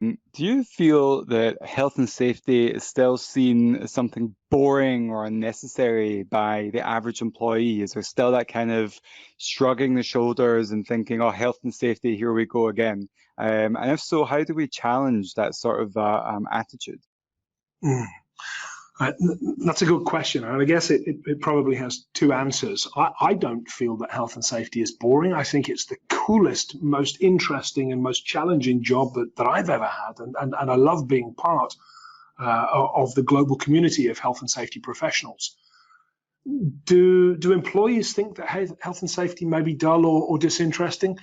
Do you feel that health and safety is still seen as something boring or unnecessary by the average employee? Is there still that kind of shrugging the shoulders and thinking, oh, health and safety, here we go again? And if so, how do we challenge that sort of attitude? Mm. That's a good question, and I guess it probably has two answers. I don't feel that health and safety is boring. I think it's the coolest, most interesting, and most challenging job that I've ever had, and I love being part of the global community of health and safety professionals. Do employees think that health and safety may be dull or disinteresting?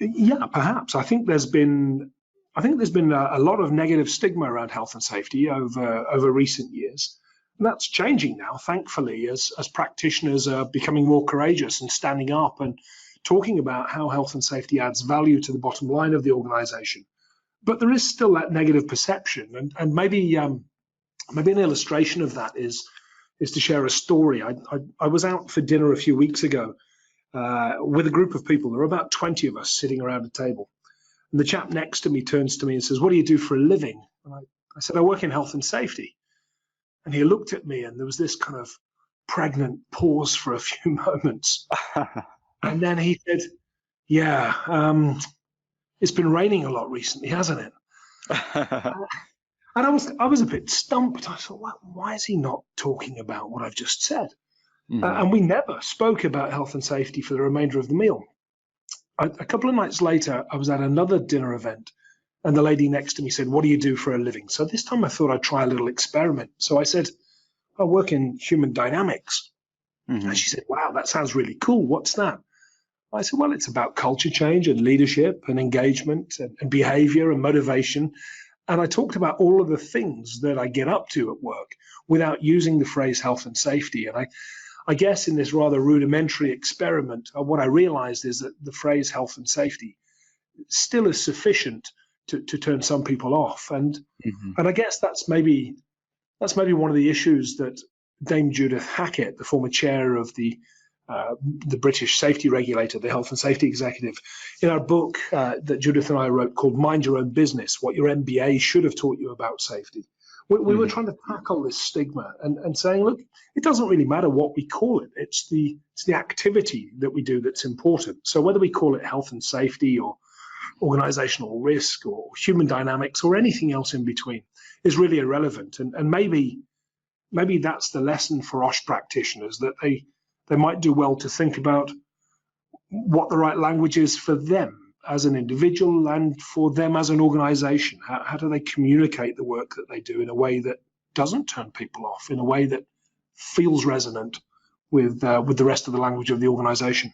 Yeah, perhaps. I think there's been a lot of negative stigma around health and safety over recent years. And that's changing now, thankfully, as practitioners are becoming more courageous and standing up and talking about how health and safety adds value to the bottom line of the organization. But there is still that negative perception. And maybe an illustration of that is to share a story. I was out for dinner a few weeks ago with a group of people. There were about 20 of us sitting around a table. And the chap next to me turns to me and says, "What do you do for a living?" And I said, "I work in health and safety." And he looked at me and there was this kind of pregnant pause for a few moments. And then he said, "Yeah, it's been raining a lot recently, hasn't it?" And I was a bit stumped. I thought, why is he not talking about what I've just said? And we never spoke about health and safety for the remainder of the meal. A couple of nights later, I was at another dinner event, and the lady next to me said, "What do you do for a living?" So this time I thought I'd try a little experiment. So I said, "I work in human dynamics." And she said, "Wow, that sounds really cool. What's that?" I said, "Well, it's about culture change and leadership and engagement and behavior and motivation." And I talked about all of the things that I get up to at work without using the phrase health and safety. And I guess in this rather rudimentary experiment, what I realized is that the phrase health and safety still is sufficient to turn some people off. And I guess that's maybe one of the issues that Dame Judith Hackett, the former chair of the British safety regulator, the Health and Safety Executive, in our book that Judith and I wrote called Mind Your Own Business, What Your MBA Should Have Taught You About Safety. We were trying to tackle this stigma and saying, look, it doesn't really matter what we call it. It's the activity that we do that's important. So whether we call it health and safety or organizational risk or human dynamics or anything else in between is really irrelevant. And maybe that's the lesson for IOSH practitioners, that they might do well to think about what the right language is for them as an individual and for them as an organization. How do they communicate the work that they do in a way that doesn't turn people off, in a way that feels resonant with the rest of the language of the organization?